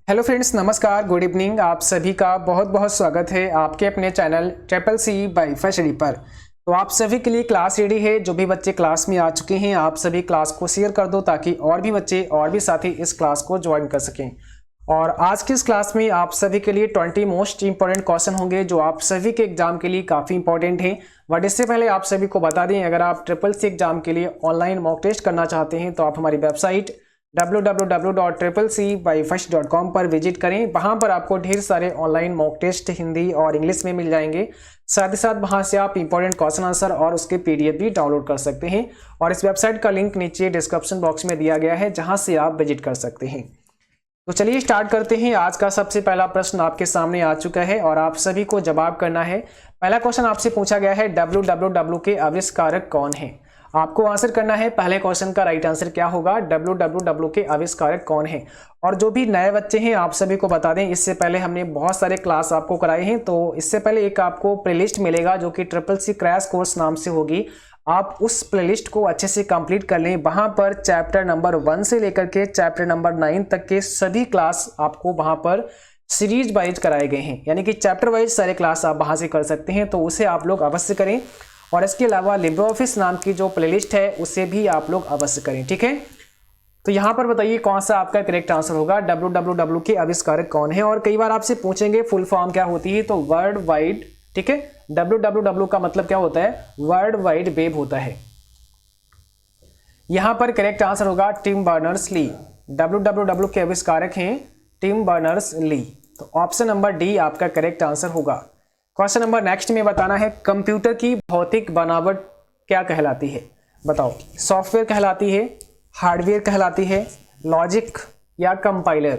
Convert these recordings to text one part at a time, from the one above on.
Hello friends, नमस्कार, good evening. आप सभी का बहुत बहुत स्वागत है आपके अपने चैनल ट्रिपल सी बाई फैशरी पर। तो आप सभी के लिए क्लास रेडी है। जो भी बच्चे क्लास में आ चुके हैं आप सभी क्लास को शेयर कर दो ताकि और भी बच्चे और भी साथी इस क्लास को ज्वाइन कर सकें। और आज की इस क्लास में आप सभी के लिए 20 मोस्ट इंपॉर्टेंट क्वेश्चन होंगे जो आप सभी के एग्जाम के लिए काफ़ी इंपॉर्टेंट हैं। बट इससे पहले आप सभी को बता दें, अगर आप ट्रिपल सी एग्जाम के लिए ऑनलाइन मॉक टेस्ट करना चाहते हैं तो आप हमारी वेबसाइट www.triplec.com पर विजिट करें। वहां पर आपको ढेर सारे ऑनलाइन मॉक टेस्ट हिंदी और इंग्लिश में मिल जाएंगे। साथ ही साथ वहां से आप इंपॉर्टेंट क्वेश्चन आंसर और उसके पीडीएफ भी डाउनलोड कर सकते हैं। और इस वेबसाइट का लिंक नीचे डिस्क्रिप्शन बॉक्स में दिया गया है, जहां से आप विजिट कर सकते हैं। तो चलिए स्टार्ट करते हैं। आज का सबसे पहला प्रश्न आपके सामने आ चुका है और आप सभी को जवाब करना है। पहला क्वेश्चन आपसे पूछा गया है, www के आविष्कारक कौन है। आपको आंसर करना है पहले क्वेश्चन का राइट आंसर क्या होगा, www के आविष्कारक कौन है। और जो भी नए बच्चे हैं आप सभी को बता दें, इससे पहले हमने बहुत सारे क्लास आपको कराए हैं। तो इससे पहले एक आपको प्लेलिस्ट मिलेगा जो कि ट्रिपल सी क्रैश कोर्स नाम से होगी। आप उस प्लेलिस्ट को अच्छे से कंप्लीट कर लें। वहां पर चैप्टर नंबर 1 से लेकर के चैप्टर नंबर 9 तक के सभी क्लास आपको वहां पर सीरीज वाइज कराए गए हैं, यानी कि चैप्टर वाइज सारे क्लास आप वहां से कर सकते हैं। तो उसे आप लोग अवश्य करें। और इसके अलावा लिब्रे ऑफिस नाम की जो प्लेलिस्ट है उसे भी आप लोग अवश्य करें, ठीक है। तो यहाँ पर बताइए कौन सा आपका करेक्ट आंसर होगा, www के आविष्कारक कौन है। और कई बार आपसे पूछेंगे फुल फॉर्म क्या होती है, तो वर्ल्ड वाइड, ठीक है। www का मतलब क्या होता है, वर्ल्ड वाइड वेब होता है। यहां पर करेक्ट आंसर होगा टिम बर्नर्स ली। www के आविष्कारक हैं टिम बर्नर्स ली। तो ऑप्शन नंबर डी आपका करेक्ट आंसर होगा। क्वेश्चन नंबर नेक्स्ट में बताना है, कंप्यूटर की भौतिक बनावट क्या कहलाती है। बताओ, सॉफ्टवेयर कहलाती है, हार्डवेयर कहलाती है, लॉजिक या कंपाइलर।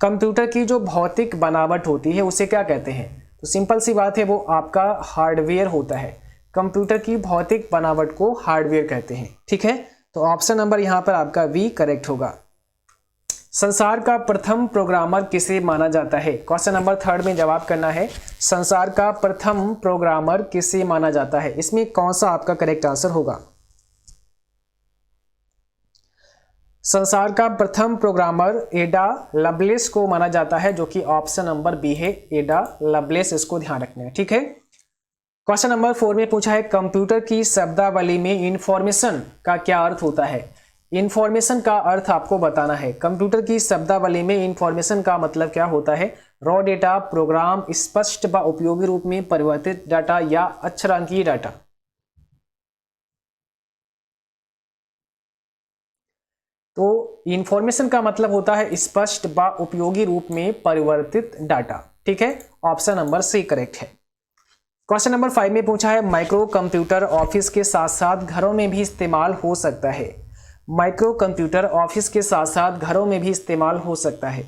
कंप्यूटर की जो भौतिक बनावट होती है उसे क्या कहते हैं। तो सिंपल सी बात है, वो आपका हार्डवेयर होता है। कंप्यूटर की भौतिक बनावट को हार्डवेयर कहते हैं, ठीक है। तो ऑप्शन नंबर यहां पर आपका वी करेक्ट होगा। संसार का प्रथम प्रोग्रामर किसे माना जाता है। क्वेश्चन नंबर 3 में जवाब करना है, संसार का प्रथम प्रोग्रामर किसे माना जाता है। इसमें कौन सा आपका करेक्ट आंसर होगा। संसार का प्रथम प्रोग्रामर एडा लवलेस को माना जाता है, जो कि ऑप्शन नंबर बी है, एडा लवलेस। इसको ध्यान रखना है, ठीक है। क्वेश्चन नंबर 4 में पूछा है, कंप्यूटर की शब्दावली में इंफॉर्मेशन का क्या अर्थ होता है। इंफॉर्मेशन का अर्थ आपको बताना है। कंप्यूटर की शब्दावली में इंफॉर्मेशन का मतलब क्या होता है, रॉ डेटा, प्रोग्राम, स्पष्ट व उपयोगी रूप में परिवर्तित डाटा या अक्षरांकीय डाटा। तो इंफॉर्मेशन का मतलब होता है स्पष्ट व उपयोगी रूप में परिवर्तित डाटा, ठीक है। ऑप्शन नंबर सी करेक्ट है। क्वेश्चन नंबर 5 में पूछा है, माइक्रो कंप्यूटर ऑफिस के साथ साथ घरों में भी इस्तेमाल हो सकता है। माइक्रो कंप्यूटर ऑफिस के साथ साथ घरों में भी इस्तेमाल हो सकता है।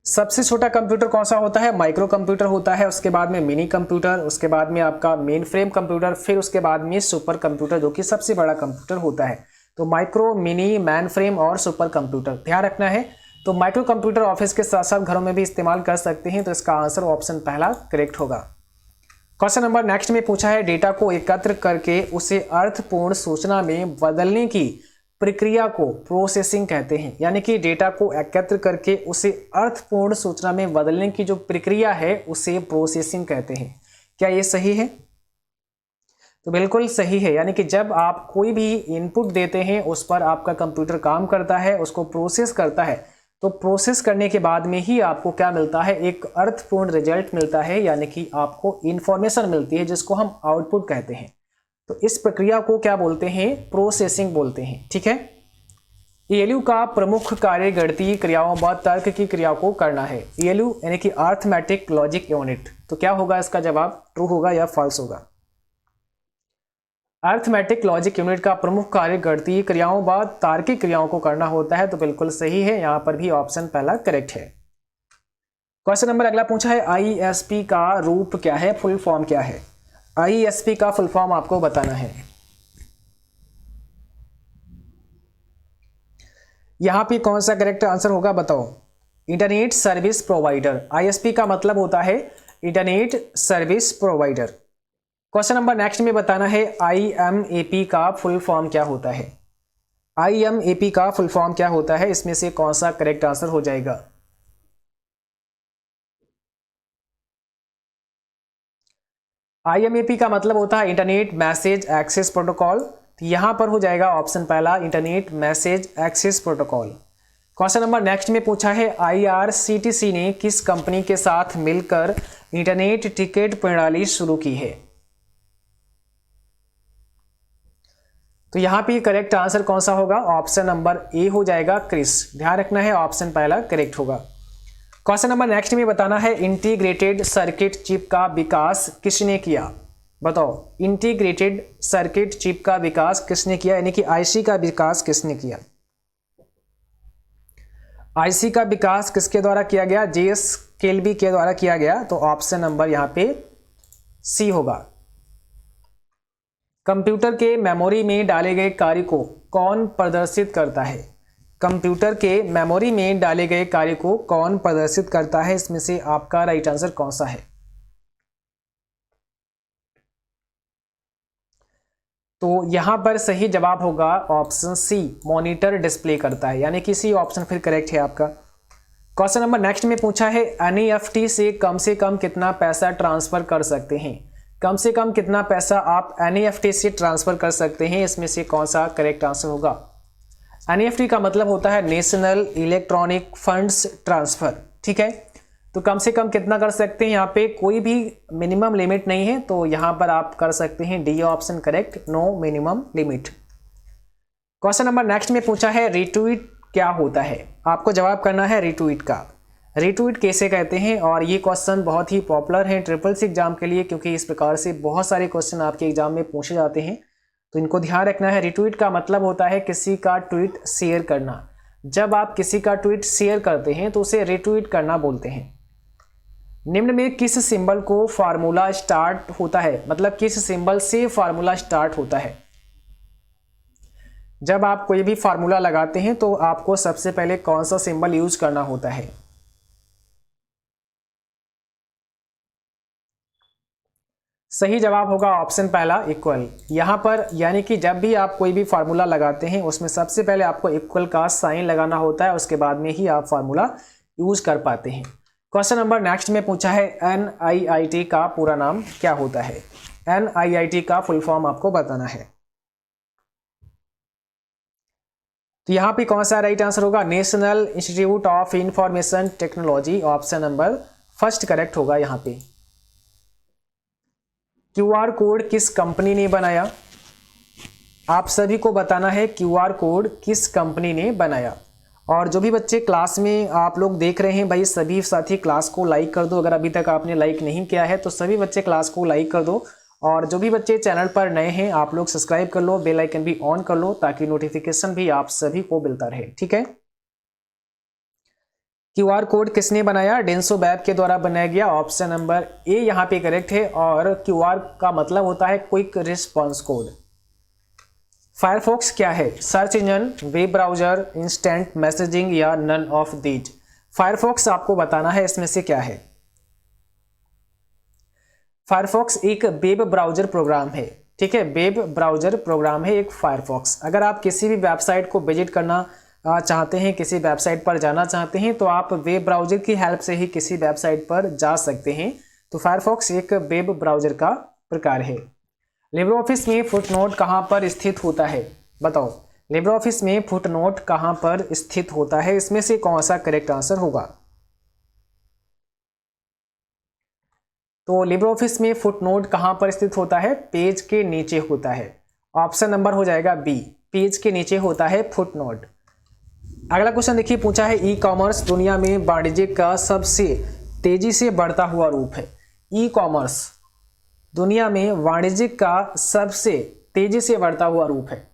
सबसे छोटा कंप्यूटर कौन सा होता है, माइक्रो कंप्यूटर होता है। उसके बाद में मिनी कंप्यूटर, उसके बाद में आपका मेन फ्रेम कंप्यूटर, फिर उसके बाद में सुपर कंप्यूटर जो कि सबसे बड़ा कंप्यूटर होता है। तो माइक्रो, मिनी, मैन फ्रेम और सुपर कंप्यूटर ध्यान रखना है। तो माइक्रो कंप्यूटर ऑफिस के साथ साथ घरों में भी इस्तेमाल कर सकते हैं। तो इसका आंसर ऑप्शन पहला करेक्ट होगा। क्वेश्चन नंबर नेक्स्ट में पूछा है, डेटा को एकत्र करके उसे अर्थपूर्ण सूचना में बदलने की प्रक्रिया को प्रोसेसिंग कहते हैं। यानी कि डेटा को एकत्र करके उसे अर्थपूर्ण सूचना में बदलने की जो प्रक्रिया है उसे प्रोसेसिंग कहते हैं। क्या ये सही है। तो बिल्कुल सही है। यानी कि जब आप कोई भी इनपुट देते हैं उस पर आपका कंप्यूटर काम करता है, उसको प्रोसेस करता है। तो प्रोसेस करने के बाद में ही आपको क्या मिलता है, एक अर्थपूर्ण रिजल्ट मिलता है, यानी कि आपको इंफॉर्मेशन मिलती है जिसको हम आउटपुट कहते हैं। तो इस प्रक्रिया को क्या बोलते हैं, प्रोसेसिंग बोलते हैं, ठीक है। ईएलयू का प्रमुख कार्य गणितीय क्रियाओं व तर्क की क्रिया को करना है। ईएलयू यानी कि अर्थमेटिक लॉजिक यूनिट। तो क्या होगा इसका जवाब, ट्रू होगा या फॉल्स होगा। अर्थमेटिक लॉजिक यूनिट का प्रमुख कार्य गणितीय क्रियाओं व तार्किक क्रियाओं को करना होता है। तो बिल्कुल सही है, यहां पर भी ऑप्शन पहला करेक्ट है। क्वेश्चन नंबर अगला पूछा है, आईएसपी का रूप क्या है, फुल फॉर्म क्या है। आईएसपी का फुल फॉर्म आपको बताना है। यहां पे कौन सा करेक्ट आंसर होगा बताओ। Internet service provider. आईएसपी का मतलब होता है internet service provider. Question number next में बताना है IMAP का फुल फॉर्म क्या होता है। IMAP का फुल फॉर्म क्या होता है, इसमें से कौन सा करेक्ट आंसर हो जाएगा। IMAP का मतलब होता है इंटरनेट मैसेज एक्सेस प्रोटोकॉल। तो यहां पर हो जाएगा ऑप्शन पहला, internet message access protocol. Question number next में पूछा है IRCTC ने किस कंपनी के साथ मिलकर इंटरनेट टिकट प्रणाली शुरू की है। तो यहां पे करेक्ट आंसर कौन सा होगा, ऑप्शन नंबर ए हो जाएगा, क्रिस। ध्यान रखना है ऑप्शन पहला करेक्ट होगा। क्वेश्चन नंबर नेक्स्ट में बताना है इंटीग्रेटेड सर्किट चिप का विकास किसने किया। बताओ, इंटीग्रेटेड सर्किट चिप का विकास किसने किया, यानी कि IC का विकास किसने किया। IC का विकास किसके द्वारा किया गया, JS केल्वी के द्वारा किया गया। तो ऑप्शन नंबर यहां पे सी होगा। कंप्यूटर के मेमोरी में डाले गए कार्य को कौन प्रदर्शित करता है। कंप्यूटर के मेमोरी में डाले गए कार्य को कौन प्रदर्शित करता है, इसमें से आपका राइट आंसर कौन सा है। तो यहां पर सही जवाब होगा ऑप्शन सी, मॉनिटर डिस्प्ले करता है, यानी कि सी ऑप्शन फिर करेक्ट है आपका। क्वेश्चन नंबर नेक्स्ट में पूछा है NEFT से कम कितना पैसा ट्रांसफर कर सकते हैं। कम से कम कितना पैसा आप NEFT से ट्रांसफर कर सकते हैं, इसमें से कौन सा करेक्ट आंसर होगा। NEFT का मतलब होता है नेशनल इलेक्ट्रॉनिक फंड्स ट्रांसफर, ठीक है। तो कम से कम कितना कर सकते हैं, यहाँ पे कोई भी मिनिमम लिमिट नहीं है, तो यहाँ पर आप कर सकते हैं D option correct, no minimum limit. Question number next में पूछा है रिट्वीट क्या होता है। आपको जवाब करना है रिट्वीट का, रिट्वीट कैसे कहते हैं। और ये क्वेश्चन बहुत ही पॉपुलर है SSC एग्जाम के लिए, क्योंकि इस प्रकार से बहुत सारे क्वेश्चन आपके एग्जाम में पूछे जाते हैं, तो इनको ध्यान रखना है। रिट्वीट का मतलब होता है किसी का ट्वीट शेयर करना। जब आप किसी का ट्वीट शेयर करते हैं तो उसे रिट्वीट करना बोलते हैं। निम्न में किस सिंबल को फार्मूला स्टार्ट होता है, मतलब किस सिंबल से फार्मूला स्टार्ट होता है। जब आप कोई भी फार्मूला लगाते हैं तो आपको सबसे पहले कौन सा सिंबल यूज करना होता है। सही जवाब होगा ऑप्शन पहला, इक्वल। यहां पर यानी कि जब भी आप कोई भी फार्मूला लगाते हैं उसमें सबसे पहले आपको इक्वल का साइन लगाना होता है, उसके बाद में ही आप फार्मूला यूज कर पाते हैं। क्वेश्चन नंबर नेक्स्ट में पूछा है NIIT का पूरा नाम क्या होता है। NIIT का फुल फॉर्म आपको बताना है। तो यहां पे कौन सा राइट आंसर होगा, national institute of information technology, option number first correct होगा। यहां पे QR कोड किस कंपनी ने बनाया, आप सभी को बताना है QR कोड किस कंपनी ने बनाया। और जो भी बच्चे क्लास में आप लोग देख रहे हैं भाई, सभी साथी क्लास को लाइक कर दो। अगर अभी तक आपने लाइक नहीं किया है तो सभी बच्चे क्लास को लाइक कर दो। और जो भी बच्चे चैनल पर नए हैं आप लोग सब्सक्राइब कर लो, बेल आइकन भी ऑन कर लो, ताकि नोटिफिकेशन भी आप सभी को मिलता रहे, ठीक है। QR कोड किसने बनाया, डेंसो वेब के द्वारा बनाया गया, ऑप्शन नंबर ए यहाँ पे करेक्ट है। और QR का मतलब होता है क्विक रिस्पॉन्स कोड। फायरफॉक्स क्या है, search engine, web browser, instant messaging या नन ऑफ दीज। फायरफॉक्स आपको बताना है इसमें से क्या है। फायरफॉक्स एक वेब ब्राउजर प्रोग्राम है, ठीक है, वेब ब्राउजर प्रोग्राम है एक फायरफॉक्स। अगर आप किसी भी वेबसाइट को विजिट करना चाहते हैं, किसी वेबसाइट पर जाना चाहते हैं, तो आप वेब ब्राउजर की हेल्प से ही किसी वेबसाइट पर जा सकते हैं। तो फायरफॉक्स एक वेब ब्राउजर का प्रकार है। लिब्रे ऑफिस में फुटनोट कहाँ पर स्थित होता है, बताओ। लिब्रे ऑफिस में फुटनोट कहाँ पर स्थित होता है, इसमें से कौन सा करेक्ट आंसर होगा। तो लिब्रे ऑफिस में फुटनोट कहाँ पर स्थित होता है, पेज के नीचे होता है। ऑप्शन नंबर हो जाएगा बी, पेज के नीचे होता है फुटनोट। अगला क्वेश्चन देखिए, पूछा है ई कॉमर्स दुनिया में वाणिज्य का सबसे तेजी से बढ़ता हुआ रूप है। ई कॉमर्स दुनिया में वाणिज्य का सबसे तेजी से बढ़ता हुआ रूप है।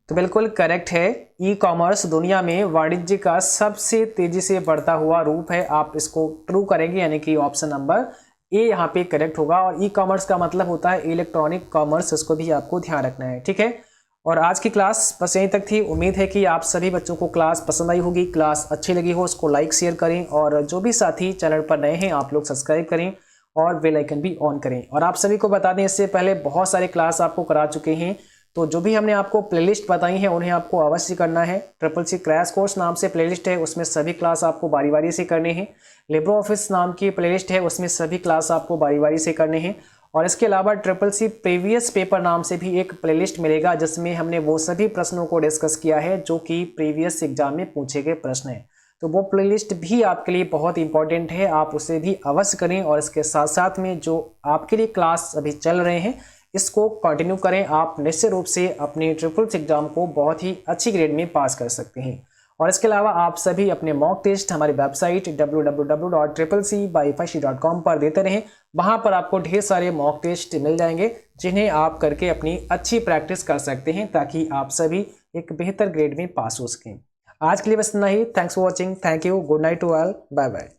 तो बिल्कुल करेक्ट है, ई कॉमर्स दुनिया में वाणिज्य का सबसे तेजी से बढ़ता हुआ रूप है। आप इसको ट्रू करेंगे, यानी कि ऑप्शन नंबर ए यहाँ पे करेक्ट होगा। और ई कॉमर्स का मतलब होता है इलेक्ट्रॉनिक कॉमर्स, इसको भी आपको ध्यान रखना है, ठीक है। और आज की क्लास बस यहीं तक थी। उम्मीद है कि आप सभी बच्चों को क्लास पसंद आई होगी, क्लास अच्छी लगी हो, उसको लाइक शेयर करें। और जो भी साथी चैनल पर नए हैं आप लोग सब्सक्राइब करें। और बेल आइकन भी ऑन करें। और आप सभी को बता दें, इससे पहले बहुत सारे क्लास आपको करा चुके हैं, तो जो भी हमने आपको प्लेलिस्ट बताई है उन्हें आपको अवश्य करना है। CCC क्रैश कोर्स नाम से प्लेलिस्ट है, उसमें सभी क्लास आपको बारी बारी से करने हैं। लिब्रो ऑफिस नाम की प्लेलिस्ट है, उसमें सभी क्लास आपको बारी बारी से करने हैं। और इसके अलावा CCC प्रीवियस पेपर नाम से भी एक प्लेलिस्ट मिलेगा, जिसमें हमने वो सभी प्रश्नों को डिस्कस किया है जो कि प्रीवियस एग्जाम में पूछे गए प्रश्न हैं। तो वो प्लेलिस्ट भी आपके लिए बहुत इंपॉर्टेंट है, आप उसे भी अवश्य करें। और इसके साथ साथ में जो आपके लिए क्लास अभी चल रहे हैं इसको कंटिन्यू करें। आप निश्चित रूप से अपने CCC एग्जाम को बहुत ही अच्छी ग्रेड में पास कर सकते हैं। और इसके अलावा आप सभी अपने मॉक टेस्ट हमारी वेबसाइट www.ccc.com पर देते रहें। वहां पर आपको ढेर सारे मॉक टेस्ट मिल जाएंगे, जिन्हें आप करके अपनी अच्छी प्रैक्टिस कर सकते हैं, ताकि आप सभी एक बेहतर ग्रेड में पास हो सकें। आज के लिए बस इतना ही। Thanks for watching. Thank you. Good night to all. Bye bye.